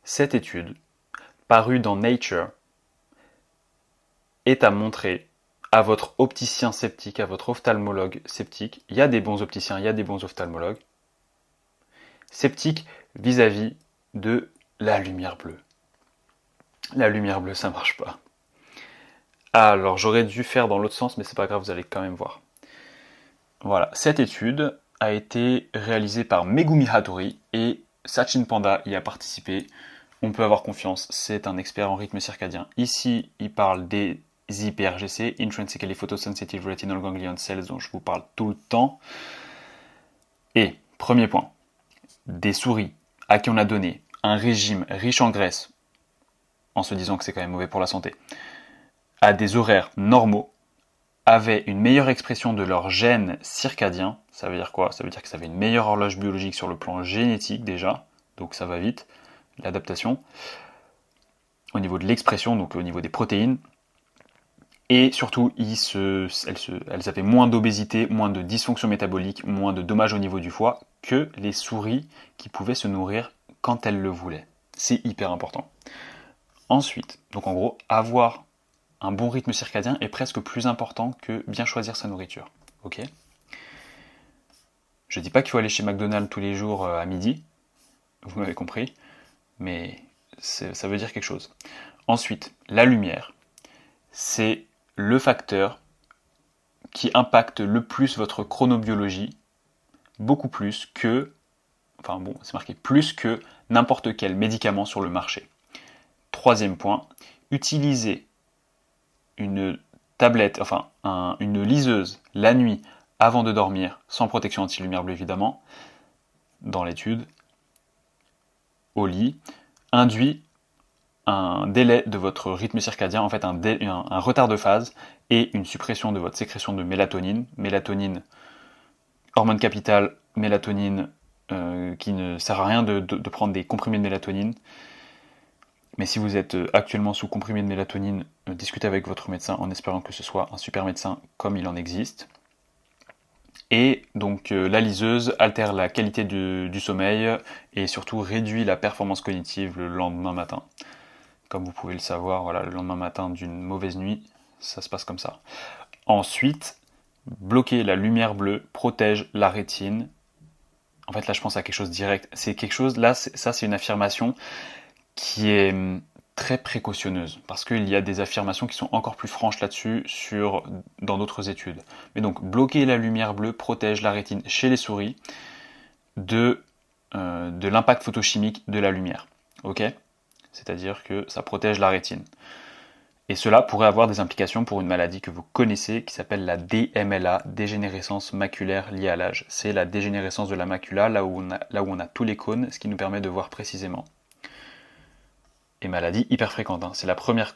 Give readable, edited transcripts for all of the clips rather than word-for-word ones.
Cette étude, parue dans Nature, est à montrer à votre opticien sceptique, à votre ophtalmologue sceptique. Il y a des bons opticiens, il y a des bons ophtalmologues. Sceptiques vis-à-vis de la lumière bleue. La lumière bleue, ça marche pas. Alors, j'aurais dû faire dans l'autre sens, mais c'est pas grave, vous allez quand même voir. Voilà, cette étude a été réalisée par Megumi Hattori et Sachin Panda y a participé. On peut avoir confiance, c'est un expert en rythme circadien. Ici, il parle des IPRGC, Intrinsically Photosensitive Retinal Ganglion Cells, dont je vous parle tout le temps. Et, premier point, des souris à qui on a donné un régime riche en graisse, en se disant que c'est quand même mauvais pour la santé, à des horaires normaux, avaient une meilleure expression de leurs gènes circadiens. Ça veut dire quoi? Ça veut dire que ça avait une meilleure horloge biologique sur le plan génétique déjà, donc ça va vite, l'adaptation, au niveau de l'expression, donc au niveau des protéines. Et surtout, elles avaient moins d'obésité, moins de dysfonction métabolique, moins de dommages au niveau du foie que les souris qui pouvaient se nourrir quand elles le voulaient. C'est hyper important. Ensuite, donc en gros, avoir un bon rythme circadien est presque plus important que bien choisir sa nourriture. Ok? Je dis pas qu'il faut aller chez McDonald's tous les jours à midi, vous m'avez compris, mais ça veut dire quelque chose. Ensuite, la lumière, c'est le facteur qui impacte le plus votre chronobiologie, beaucoup plus que, enfin bon, c'est marqué plus que n'importe quel médicament sur le marché. Troisième point, utiliser une tablette, enfin une liseuse la nuit avant de dormir, sans protection anti-lumière bleue évidemment, dans l'étude, au lit, induit un délai de votre rythme circadien, en fait un retard de phase et une suppression de votre sécrétion de mélatonine. Mélatonine, hormone capitale, mélatonine qui ne sert à rien de prendre des comprimés de mélatonine. Mais si vous êtes actuellement sous comprimé de mélatonine, discutez avec votre médecin en espérant que ce soit un super médecin comme il en existe. Et donc la liseuse altère la qualité du sommeil et surtout réduit la performance cognitive le lendemain matin. Comme vous pouvez le savoir, voilà, le lendemain matin d'une mauvaise nuit, ça se passe comme ça. Ensuite, bloquer la lumière bleue protège la rétine. En fait, là, je pense à quelque chose de direct. C'est quelque chose, là, ça, c'est une affirmation qui est très précautionneuse, parce qu'il y a des affirmations qui sont encore plus franches là-dessus dans d'autres études. Mais donc, bloquer la lumière bleue protège la rétine chez les souris de l'impact photochimique de la lumière. Ok? C'est-à-dire que ça protège la rétine. Et cela pourrait avoir des implications pour une maladie que vous connaissez qui s'appelle la DMLA, dégénérescence maculaire liée à l'âge. C'est la dégénérescence de la macula, là où on a tous les cônes, ce qui nous permet de voir précisément. Et maladie hyper fréquente, hein. C'est la première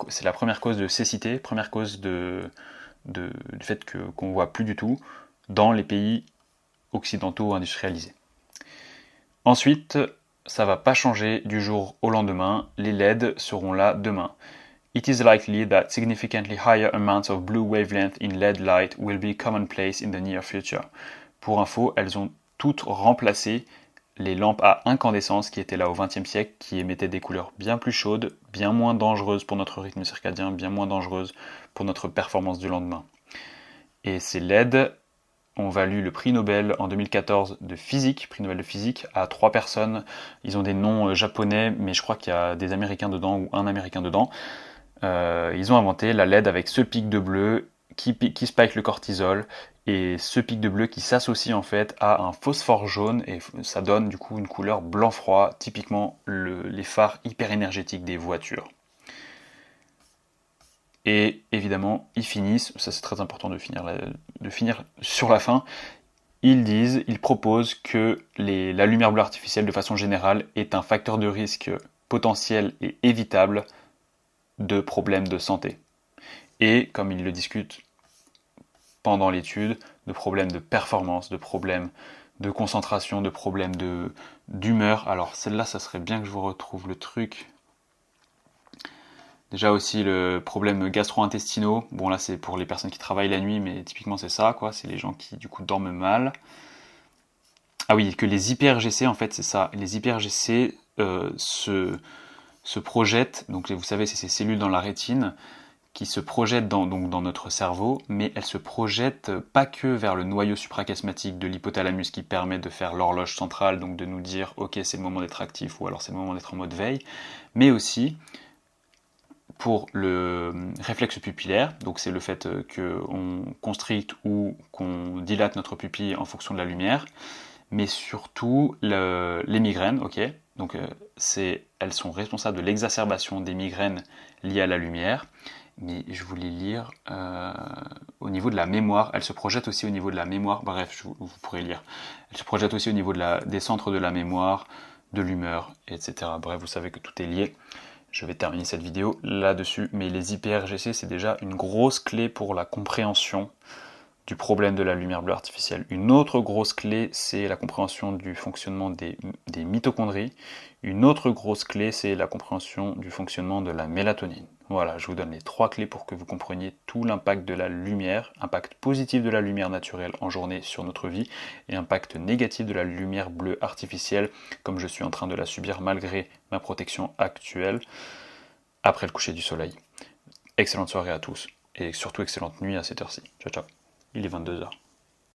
cause de cécité, première cause du fait qu'on voit plus du tout dans les pays occidentaux industrialisés. Ensuite, ça va pas changer du jour au lendemain, les LED seront là demain. It is likely that significantly higher amounts of blue wavelength in LED light will be commonplace in the near future. Pour info, elles ont toutes remplacé les lampes à incandescence qui étaient là au XXe siècle, qui émettaient des couleurs bien plus chaudes, bien moins dangereuses pour notre rythme circadien, bien moins dangereuses pour notre performance du lendemain. Et ces LED ont valu le prix Nobel en 2014 de physique, prix Nobel de physique, à 3 personnes. Ils ont des noms japonais, mais je crois qu'il y a des Américains dedans ou un Américain dedans. Ils ont inventé la LED avec ce pic de bleu qui spike le cortisol et ce pic de bleu qui s'associe en fait à un phosphore jaune et ça donne du coup une couleur blanc-froid, typiquement les phares hyper énergétiques des voitures. Et évidemment, ils finissent, ça c'est très important de finir sur la fin, ils proposent que la lumière bleue artificielle de façon générale est un facteur de risque potentiel et évitable de problèmes de santé. Et, comme ils le discutent pendant l'étude, de problèmes de performance, de problèmes de concentration, de problèmes d'humeur. Alors celle-là, ça serait bien que je vous retrouve le truc. Déjà aussi le problème gastro-intestinaux. Bon là c'est pour les personnes qui travaillent la nuit, mais typiquement c'est ça, quoi. C'est les gens qui du coup dorment mal. Ah oui, que les IPRGC, en fait c'est ça. Les IPRGC se projettent, donc vous savez c'est ces cellules dans la rétine qui se projettent dans notre cerveau, mais elles se projettent pas que vers le noyau suprachiasmatique de l'hypothalamus qui permet de faire l'horloge centrale, donc de nous dire ok c'est le moment d'être actif ou alors c'est le moment d'être en mode veille, mais aussi pour le réflexe pupillaire, donc c'est le fait qu'on constricte ou qu'on dilate notre pupille en fonction de la lumière, mais surtout les migraines, ok. Donc elles sont responsables de l'exacerbation des migraines liées à la lumière, mais je voulais lire au niveau de la mémoire, elles se projettent aussi au niveau de la mémoire, bref, vous pourrez lire, elles se projettent aussi au niveau des centres de la mémoire, de l'humeur, etc. Bref, vous savez que tout est lié. Je vais terminer cette vidéo là-dessus, mais les IPRGC, c'est déjà une grosse clé pour la compréhension du problème de la lumière bleue artificielle. Une autre grosse clé, c'est la compréhension du fonctionnement des mitochondries. Une autre grosse clé, c'est la compréhension du fonctionnement de la mélatonine. Voilà, je vous donne les 3 clés pour que vous compreniez tout l'impact de la lumière, impact positif de la lumière naturelle en journée sur notre vie, et impact négatif de la lumière bleue artificielle, comme je suis en train de la subir malgré ma protection actuelle, après le coucher du soleil. Excellente soirée à tous, et surtout excellente nuit à cette heure-ci. Ciao ciao, il est 22h.